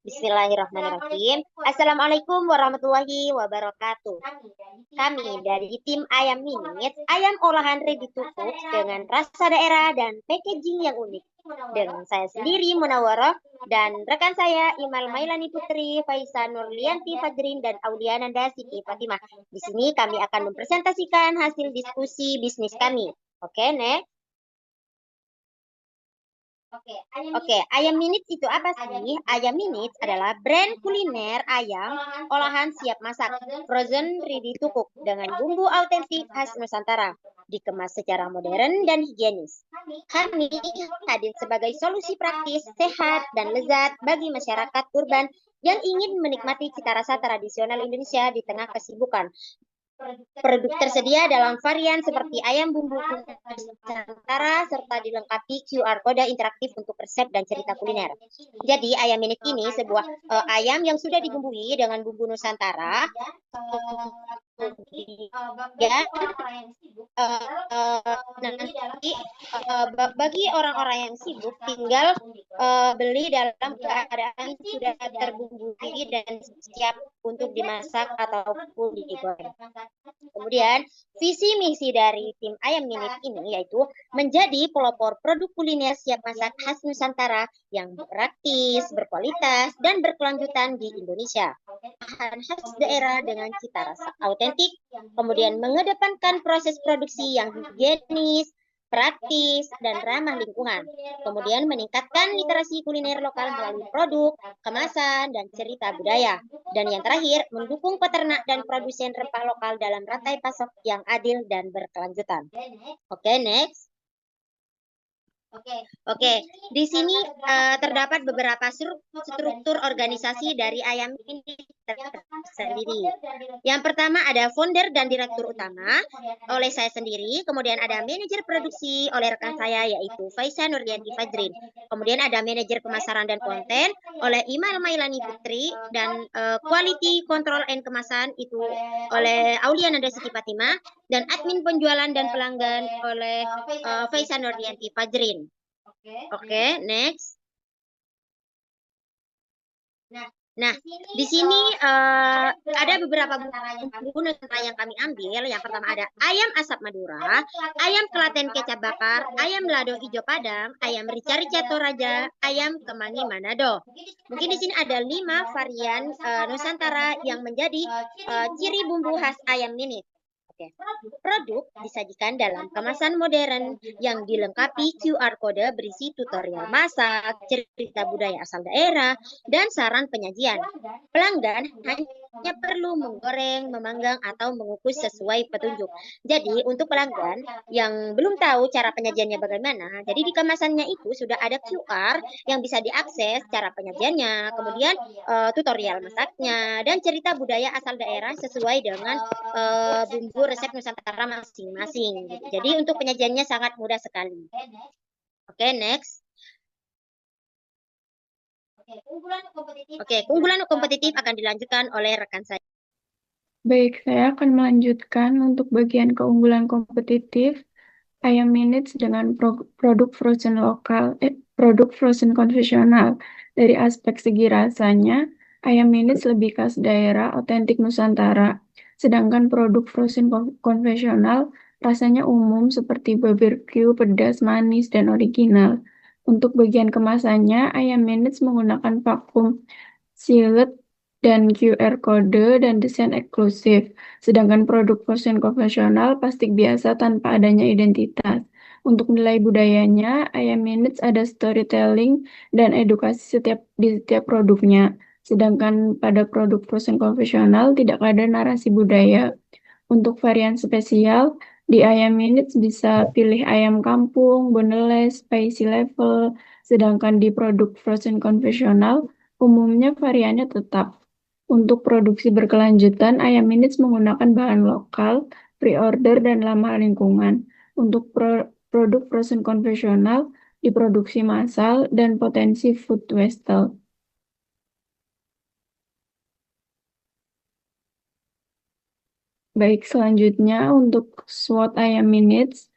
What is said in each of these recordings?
Bismillahirrahmanirrahim. Assalamualaikum warahmatullahi wabarakatuh. Kami dari tim Ayam Minit, ayam olahan ready to cook dengan rasa daerah dan packaging yang unik. Dengan saya sendiri, Munawwaroh, dan rekan saya, Imal Mailani Putri, Faisa Nurlianti Fajrin, dan Auliananda Siti Fatimah. Di sini kami akan mempresentasikan hasil diskusi bisnis kami. Oke, next. Oke, ayam minit itu apa sih? Ayam minit adalah brand kuliner ayam olahan siap masak, frozen ready to cook dengan bumbu autentik khas Nusantara, dikemas secara modern dan higienis. Kami hadir sebagai solusi praktis, sehat, dan lezat bagi masyarakat urban yang ingin menikmati cita rasa tradisional Indonesia di tengah kesibukan. Produk tersedia dalam varian seperti ayam bumbu Nusantara serta dilengkapi QR kode interaktif untuk resep dan cerita kuliner. Jadi ayam minit ini sebuah ayam yang sudah dibumbui dengan bumbu Nusantara. Ya, nanti bagi orang-orang yang sibuk tinggal beli dalam keadaan sudah terbumbui dan siap untuk dimasak ataupun digoreng. Kemudian, visi misi dari tim Ayam Minit ini yaitu menjadi pelopor produk kuliner siap masak khas Nusantara yang praktis, berkualitas, dan berkelanjutan di Indonesia. Bahan khas daerah dengan cita rasa autentik, kemudian mengedepankan proses produksi yang higienis, praktis, dan ramah lingkungan. Kemudian meningkatkan literasi kuliner lokal melalui produk, kemasan, dan cerita budaya. Dan yang terakhir, mendukung peternak dan produsen rempah lokal dalam rantai pasok yang adil dan berkelanjutan. Oke, next. Oke, di sini terdapat beberapa struktur organisasi dari Ayam ini tersendiri. Yang pertama ada founder dan direktur utama oleh saya sendiri, kemudian ada manajer produksi oleh rekan saya yaitu Faisa Nurlianti Fajrin. Kemudian ada manajer pemasaran dan konten oleh Imal Mailani Putri dan quality control and kemasan itu oleh Aulia Nanda Siti Fatimah dan admin penjualan dan pelanggan oleh Faisa Nurlianti Fajrin. Oke, next. Nah, di sini ada beberapa bumbu Nusantara yang kami ambil. Yang pertama ada ayam asap Madura, ayam Klaten kecap bakar, ayam lado hijau padang, ayam rica-rica Toraja, ayam kemangi Manado. Mungkin di sini ada 5 varian Nusantara yang menjadi ciri bumbu khas ayam minit. Produk disajikan dalam kemasan modern yang dilengkapi QR kode berisi tutorial masak, cerita budaya asal daerah, dan saran penyajian. Pelanggan hanya perlu menggoreng, memanggang, atau mengukus sesuai petunjuk. Jadi untuk pelanggan yang belum tahu cara penyajiannya bagaimana, jadi di kemasannya itu sudah ada QR yang bisa diakses cara penyajiannya, kemudian tutorial masaknya, dan cerita budaya asal daerah sesuai dengan bumbu resep Nusantara masing-masing. Gitu. Jadi untuk penyajiannya sangat mudah sekali. Oke, next. Oke, keunggulan kompetitif akan dilanjutkan oleh rekan saya. Baik, saya akan melanjutkan untuk bagian keunggulan kompetitif Ayam Minutes dengan produk frozen produk frozen konvensional. Dari aspek segi rasanya, Ayam Minutes lebih khas daerah, otentik Nusantara. Sedangkan produk frozen konvensional rasanya umum seperti barbecue, pedas, manis, dan original. Untuk bagian kemasannya, Ayam Minutes menggunakan vakum sealed dan QR kode dan desain eksklusif. Sedangkan produk frozen konvensional plastik biasa tanpa adanya identitas. Untuk nilai budayanya, Ayam Minutes ada storytelling dan edukasi di setiap produknya. Sedangkan pada produk frozen konvensional tidak ada narasi budaya. Untuk varian spesial, di Ayam Minutes bisa pilih ayam kampung, boneless, spicy level. Sedangkan di produk frozen konvensional, umumnya variannya tetap. Untuk produksi berkelanjutan, Ayam Minutes menggunakan bahan lokal, pre-order, dan ramah lingkungan. Untuk produk frozen konvensional, diproduksi massal dan potensi food waste. Baik, selanjutnya untuk SWOT Ayam Minutes.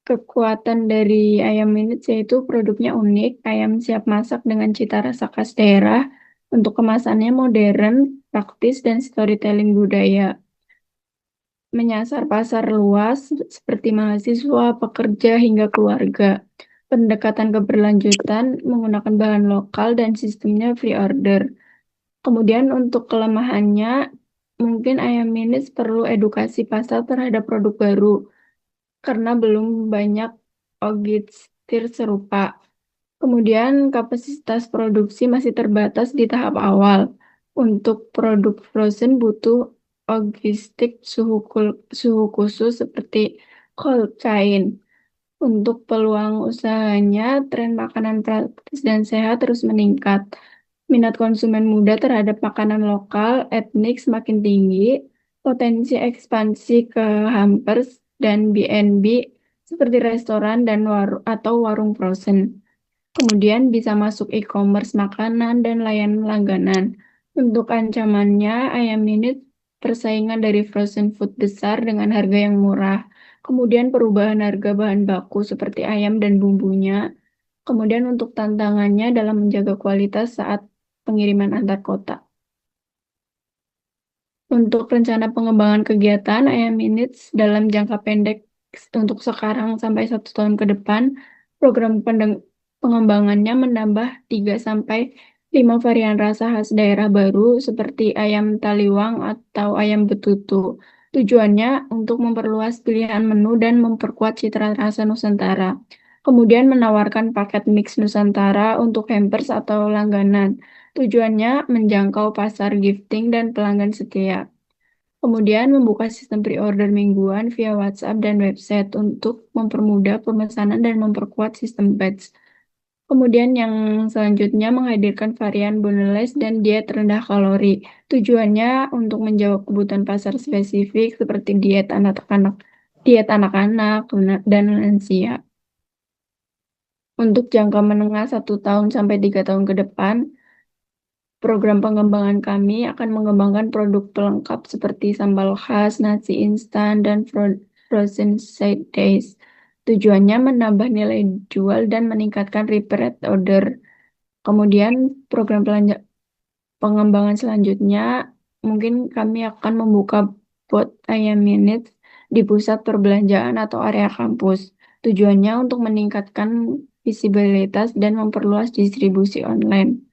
Kekuatan dari ayam minute yaitu produknya unik, ayam siap masak dengan cita rasa khas daerah, untuk kemasannya modern, praktis, dan storytelling budaya. Menyasar pasar luas seperti mahasiswa, pekerja, hingga keluarga. Pendekatan keberlanjutan menggunakan bahan lokal dan sistemnya free order. Kemudian untuk kelemahannya, mungkin ayam minute perlu edukasi pasar terhadap produk baru karena belum banyak ogistir serupa. Kemudian kapasitas produksi masih terbatas di tahap awal. Untuk produk frozen butuh logistik suhu khusus seperti cold chain. Untuk peluang usahanya, tren makanan praktis dan sehat terus meningkat. Minat konsumen muda terhadap makanan lokal, etnik semakin tinggi. Potensi ekspansi ke hampers dan B&B seperti restoran dan atau warung frozen. Kemudian bisa masuk e-commerce makanan dan layanan langganan. Untuk ancamannya, ayam minute persaingan dari frozen food besar dengan harga yang murah. Kemudian perubahan harga bahan baku seperti ayam dan bumbunya. Kemudian untuk tantangannya dalam menjaga kualitas saat pengiriman antar kota. Untuk rencana pengembangan kegiatan ayam minutes dalam jangka pendek untuk sekarang sampai 1 tahun ke depan, program pengembangannya menambah 3 sampai 5 varian rasa khas daerah baru seperti ayam taliwang atau ayam betutu. Tujuannya untuk memperluas pilihan menu dan memperkuat citra rasa Nusantara. Kemudian menawarkan paket mix Nusantara untuk hampers atau langganan. Tujuannya menjangkau pasar gifting dan pelanggan setia. Kemudian membuka sistem pre-order mingguan via WhatsApp dan website untuk mempermudah pemesanan dan memperkuat sistem batch. Kemudian yang selanjutnya menghadirkan varian boneless dan diet rendah kalori. Tujuannya untuk menjawab kebutuhan pasar spesifik seperti diet anak-anak, dan lansia. Untuk jangka menengah 1 tahun sampai 3 tahun ke depan, program pengembangan kami akan mengembangkan produk pelengkap seperti sambal khas, nasi instan, dan frozen side dish. Tujuannya menambah nilai jual dan meningkatkan repeat order. Kemudian program pengembangan selanjutnya, mungkin kami akan membuka bot ayam minute di pusat perbelanjaan atau area kampus. Tujuannya untuk meningkatkan visibilitas dan memperluas distribusi online.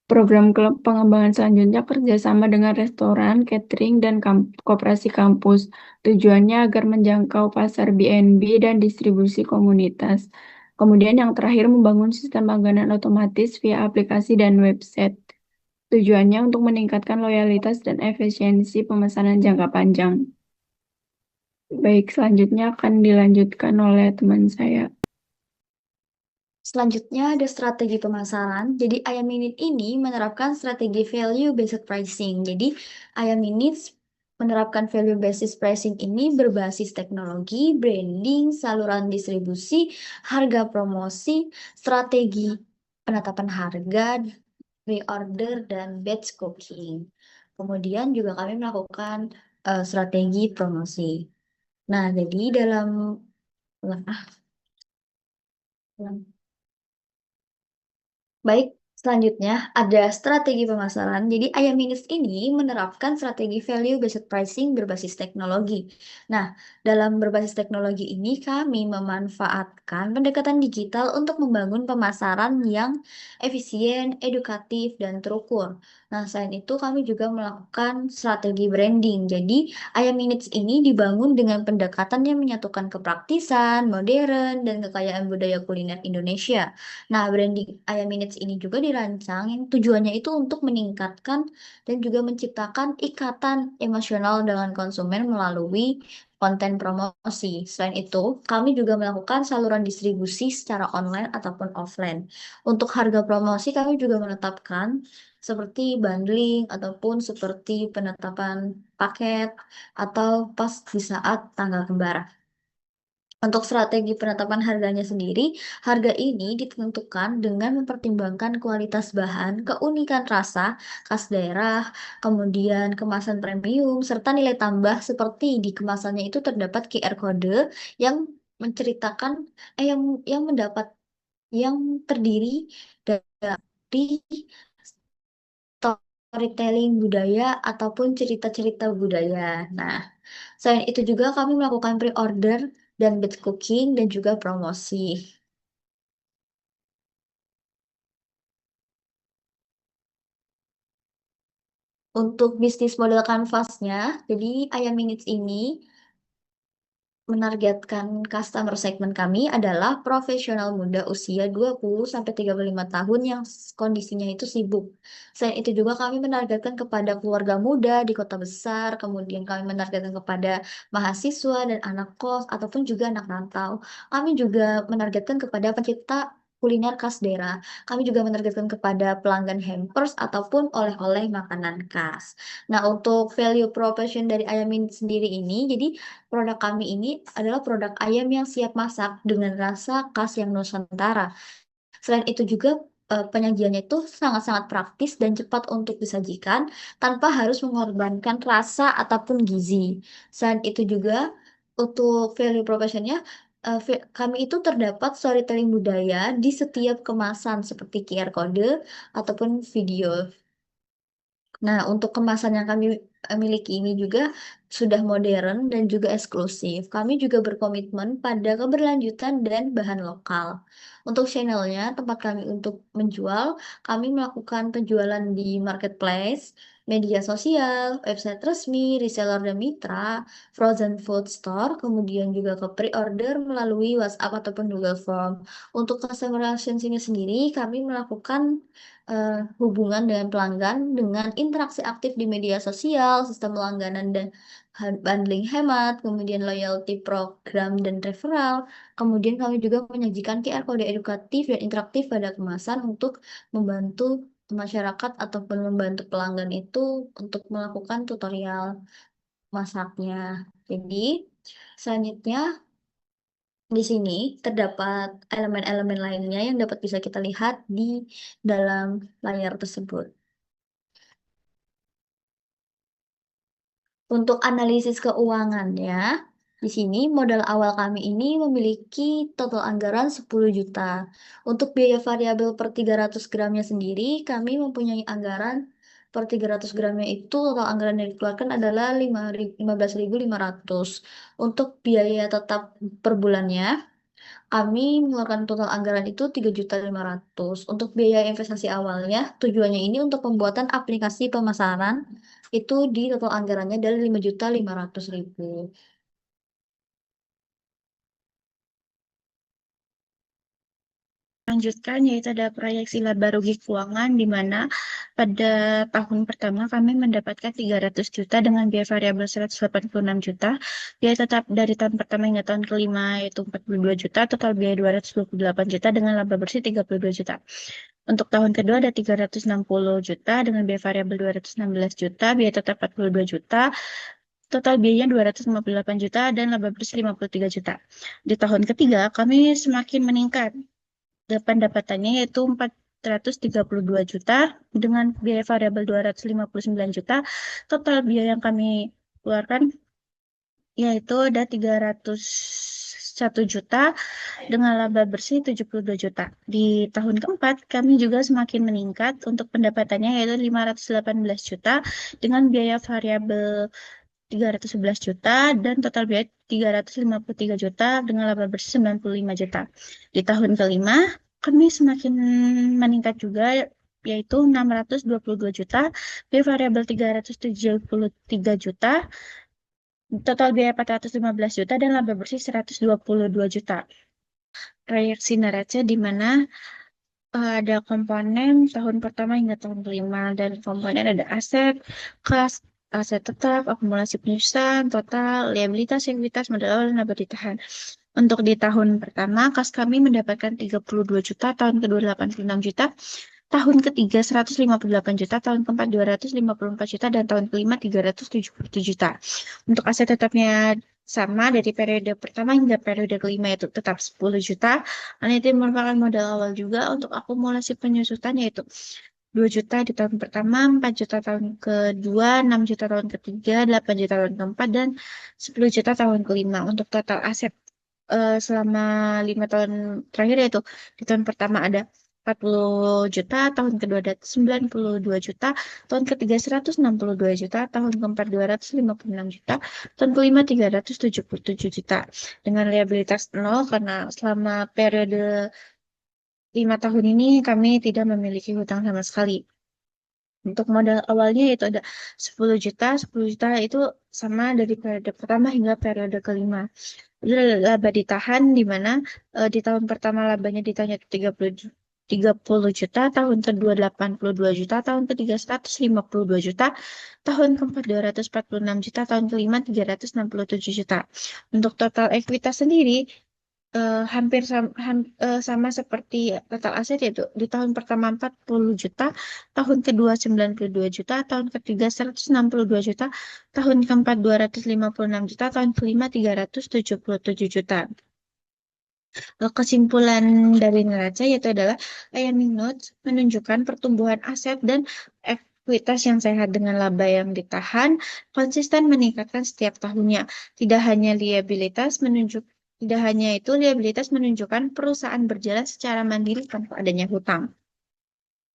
Program pengembangan selanjutnya kerjasama dengan restoran, catering, dan koperasi kampus. Tujuannya agar menjangkau pasar B&B dan distribusi komunitas. Kemudian yang terakhir membangun sistem langganan otomatis via aplikasi dan website. Tujuannya untuk meningkatkan loyalitas dan efisiensi pemesanan jangka panjang. Baik, selanjutnya akan dilanjutkan oleh teman saya. Selanjutnya ada strategi pemasaran. Jadi ayam minute ini menerapkan strategi value based pricing. Jadi ayam minute menerapkan value based pricing ini berbasis teknologi, branding, saluran distribusi, harga promosi, strategi penetapan harga, reorder, dan batch cooking. Kemudian juga kami melakukan strategi promosi. Nah, jadi dalam Baik, selanjutnya ada strategi pemasaran. Jadi ayam minus ini menerapkan strategi value based pricing berbasis teknologi. Nah, dalam berbasis teknologi ini kami memanfaatkan pendekatan digital untuk membangun pemasaran yang efisien, edukatif, dan terukur. Nah, selain itu kami juga melakukan strategi branding. Jadi ayam minutes ini dibangun dengan pendekatan yang menyatukan kepraktisan, modern, dan kekayaan budaya kuliner Indonesia. Nah, branding ayam minutes ini juga dirancang yang tujuannya itu untuk meningkatkan dan juga menciptakan ikatan emosional dengan konsumen melalui konten promosi. Selain itu, kami juga melakukan saluran distribusi secara online ataupun offline. Untuk harga promosi, kami juga menetapkan seperti bundling ataupun seperti penetapan paket atau pas di saat tanggal kembar. Untuk strategi penetapan harganya sendiri, harga ini ditentukan dengan mempertimbangkan kualitas bahan, keunikan rasa, khas daerah, kemudian kemasan premium, serta nilai tambah seperti di kemasannya itu terdapat QR code yang menceritakan yang mendapat yang terdiri dari storytelling budaya ataupun cerita-cerita budaya. Nah, selain itu juga kami melakukan pre-order dan batch cooking dan juga promosi. Untuk bisnis model kanvasnya, jadi Ayam Minutes ini menargetkan customer segmen kami adalah profesional muda usia 20 sampai 35 tahun yang kondisinya itu sibuk. Selain itu juga kami menargetkan kepada keluarga muda di kota besar, kemudian kami menargetkan kepada mahasiswa dan anak kos ataupun juga anak rantau. Kami juga menargetkan kepada pencipta kuliner khas daerah. Kami juga menargetkan kepada pelanggan hampers ataupun oleh-oleh makanan khas. Nah, untuk value proposition dari ayam ini sendiri ini, jadi produk kami ini adalah produk ayam yang siap masak dengan rasa khas yang Nusantara. Selain itu juga penyajiannya itu sangat-sangat praktis dan cepat untuk disajikan tanpa harus mengorbankan rasa ataupun gizi. Selain itu juga untuk value proposition-nya kami itu terdapat storytelling budaya di setiap kemasan seperti QR code ataupun video. Nah, untuk kemasan yang kami miliki ini juga sudah modern dan juga eksklusif. Kami juga berkomitmen pada keberlanjutan dan bahan lokal. Untuk channelnya, tempat kami untuk menjual, kami melakukan penjualan di marketplace, media sosial, website resmi, reseller dan mitra, frozen food store, kemudian juga ke pre-order melalui WhatsApp ataupun Google Form. Untuk customer relationship sendiri, kami melakukan hubungan dengan pelanggan dengan interaksi aktif di media sosial, sistem langganan dan bundling hemat, kemudian loyalty program dan referral. Kemudian kami juga menyajikan QR kode edukatif dan interaktif pada kemasan untuk membantu masyarakat ataupun membantu pelanggan itu untuk melakukan tutorial masaknya. Jadi, selanjutnya di sini terdapat elemen-elemen lainnya yang dapat bisa kita lihat di dalam layar tersebut. Untuk analisis keuangannya, di sini modal awal kami ini memiliki total anggaran 10 juta. Untuk biaya variabel per 300 gramnya sendiri, kami mempunyai anggaran per 300 gramnya itu total anggaran yang dikeluarkan adalah 15.500. Untuk biaya tetap per bulannya, kami mengeluarkan total anggaran itu 3.500.000. Untuk biaya investasi awalnya, tujuannya ini untuk pembuatan aplikasi pemasaran itu di total anggarannya dari 5.500.000. Lanjutkan yaitu ada proyeksi laba rugi keuangan di mana pada tahun pertama kami mendapatkan 300 juta dengan biaya variabel 186 juta, biaya tetap dari tahun pertama hingga tahun kelima yaitu 42 juta, total biaya 228 juta dengan laba bersih 32 juta. Untuk tahun kedua ada 360 juta dengan biaya variabel 216 juta, biaya tetap 42 juta, total biayanya 258 juta dan laba bersih 53 juta. Di tahun ketiga kami semakin meningkat pendapatannya yaitu 432 juta dengan biaya variabel 259 juta. Total biaya yang kami keluarkan yaitu ada 301 juta dengan laba bersih 72 juta. Di tahun keempat kami juga semakin meningkat untuk pendapatannya yaitu 518 juta dengan biaya variabel 311 juta dan total biaya 353 juta dengan laba bersih 95 juta. Di tahun kelima, kami semakin meningkat juga yaitu 622 juta, biaya variabel 373 juta, total biaya 415 juta dan laba bersih 122 juta. Proyeksi neraca di mana ada komponen tahun pertama hingga tahun kelima dan komponen ada aset, kas, aset tetap, akumulasi penyusutan, total, liabilitas, ekuitas, modal awal, dan laba ditahan. Untuk di tahun pertama, kas kami mendapatkan 32 juta, tahun kedua 86 juta, tahun ketiga 158 juta, tahun keempat 254 juta, dan tahun kelima 377 juta. Untuk aset tetapnya sama dari periode pertama hingga periode kelima itu tetap 10 juta. Dan itu merupakan modal awal juga untuk akumulasi penyusutan yaitu 2 juta di tahun pertama, 4 juta tahun kedua, 6 juta tahun ketiga, 8 juta tahun keempat, dan 10 juta tahun kelima. Untuk total aset selama 5 tahun terakhir yaitu di tahun pertama ada 40 juta, tahun kedua ada 92 juta, tahun ketiga 162 juta, tahun keempat 256 juta, tahun kelima 377 juta. Dengan liabilitas nol karena selama periode 5 tahun ini kami tidak memiliki hutang sama sekali. Untuk modal awalnya itu ada 10 juta, 10 juta itu sama dari periode pertama hingga periode kelima. Laba ditahan di mana di tahun pertama labanya ditanya 30 juta, tahun kedua 82 juta, tahun ketiga 152 juta, tahun keempat 246 juta, tahun kelima 367 juta. Untuk total ekuitas sendiri hampir sama seperti total aset yaitu di tahun pertama 40 juta, tahun kedua 92 juta, tahun ketiga 162 juta, tahun keempat 256 juta, tahun kelima 377 juta. Kesimpulan dari neraca yaitu adalah IMF Notes menunjukkan pertumbuhan aset dan ekuitas yang sehat dengan laba yang ditahan, konsisten meningkatkan setiap tahunnya. Tidak hanya itu, liabilitas menunjukkan perusahaan berjalan secara mandiri tanpa adanya hutang.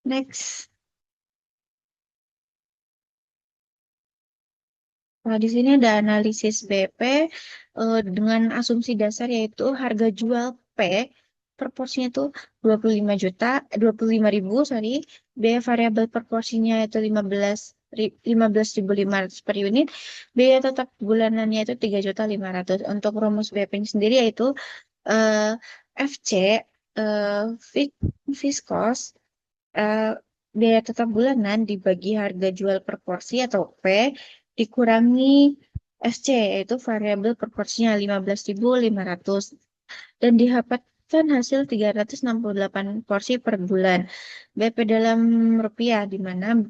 Next. Nah, di sini ada analisis BP dengan asumsi dasar yaitu harga jual P proporsinya itu 25 juta, 25.000, sorry. Biaya variabel proporsinya itu 15.500 per unit. Biaya tetap bulanannya itu 3.500.000. Untuk rumus BP sendiri yaitu FC fixed cost biaya tetap bulanan dibagi harga jual per porsi atau P dikurangi FC yaitu variabel proporsinya 15.500 dan didapatkan hasil 368 porsi per bulan. BP dalam rupiah di mana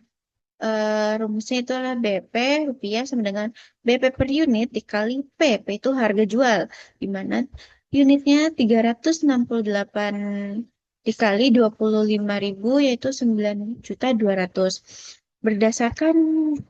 rumusnya itu adalah BP rupiah sama dengan BP per unit dikali P itu harga jual di mana unitnya 368 dikali 25.000 yaitu 9.200.000.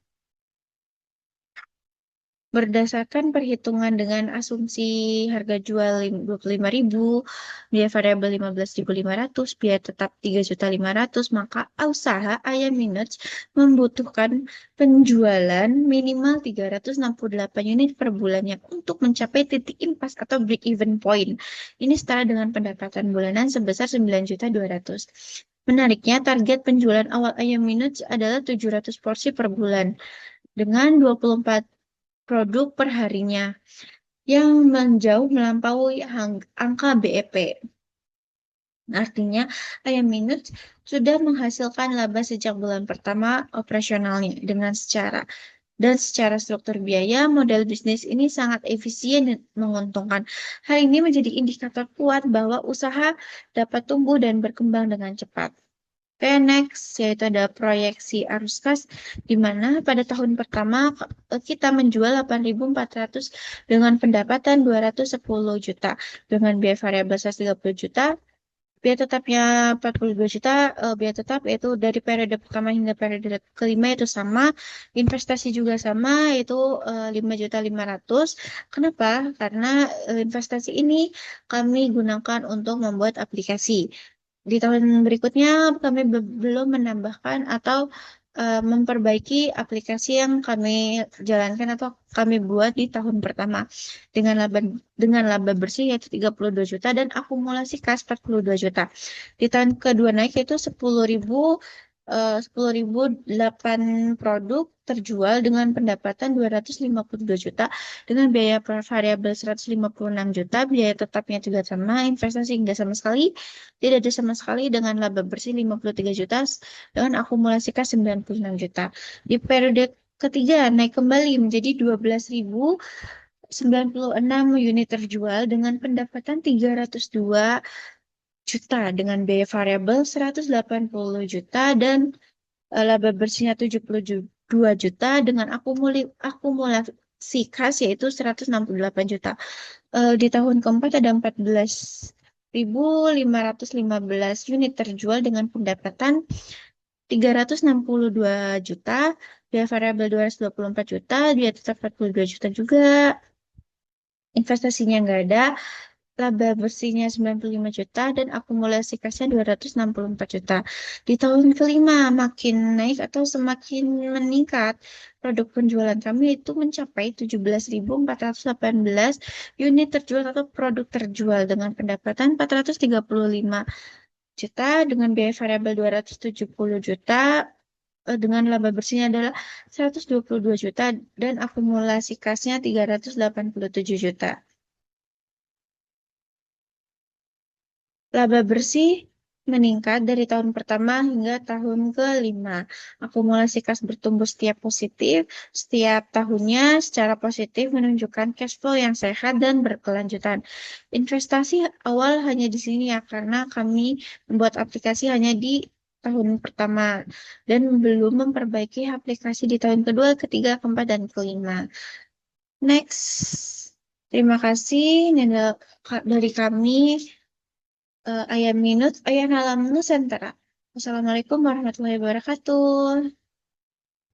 Berdasarkan perhitungan dengan asumsi harga jual 25.000, biaya variabel 15.500, biaya tetap 3.500.000, maka usaha Ayam Minutes membutuhkan penjualan minimal 368 unit per bulannya untuk mencapai titik impas atau break even point. Ini setara dengan pendapatan bulanan sebesar 9.200.000. Menariknya, target penjualan awal Ayam Minutes adalah 700 porsi per bulan dengan 24 produk per harinya yang menjauh melampaui angka BEP. Artinya, Ayam Minutes sudah menghasilkan laba sejak bulan pertama operasionalnya secara struktur biaya, model bisnis ini sangat efisien dan menguntungkan. Hal ini menjadi indikator kuat bahwa usaha dapat tumbuh dan berkembang dengan cepat. Oke, next, yaitu ada proyeksi arus kas, di mana pada tahun pertama kita menjual 8.400 dengan pendapatan 210 juta, dengan biaya variabel 130 juta, biaya tetapnya 42 juta, biaya tetap yaitu dari periode pertama hingga periode kelima itu sama, investasi juga sama, yaitu 5.500.000. Kenapa? Karena investasi ini kami gunakan untuk membuat aplikasi. Di tahun berikutnya kami belum menambahkan atau memperbaiki aplikasi yang kami jalankan atau kami buat di tahun pertama dengan laba bersih yaitu 32 juta dan akumulasi kas 42 juta. Di tahun kedua naik yaitu 10.008 produk terjual dengan pendapatan 252 juta dengan biaya variabel 156 juta, biaya tetapnya juga sama, investasi tidak ada sama sekali dengan laba bersih 53 juta dengan akumulasi kas 96 juta. Di periode ketiga naik kembali menjadi 12.096 unit terjual dengan pendapatan 302 juta dengan biaya variabel 180 juta dan laba bersihnya 72 juta dengan akumulasi kas yaitu 168 juta. Di tahun keempat ada 14.515 unit terjual dengan pendapatan 362 juta, biaya variabel 224 juta, biaya tetap 42 juta juga. Investasinya nggak ada, laba bersihnya 95 juta, dan akumulasi kasnya 264 juta. Di tahun kelima makin naik atau semakin meningkat, produk penjualan kami itu mencapai 17.418 unit terjual atau produk terjual dengan pendapatan 435 juta, dengan biaya variabel 270 juta, dengan laba bersihnya adalah 122 juta, dan akumulasi kasnya 387 juta. Laba bersih meningkat dari tahun pertama hingga tahun kelima. Akumulasi kas bertumbuh setiap tahunnya secara positif menunjukkan cash flow yang sehat dan berkelanjutan. Investasi awal hanya di sini ya, karena kami membuat aplikasi hanya di tahun pertama dan belum memperbaiki aplikasi di tahun kedua, ketiga, keempat, dan kelima. Next. Terima kasih. Ini adalah dari kami. Ayam Minut, Ayam Halam Nusantara. Wassalamualaikum warahmatullahi wabarakatuh.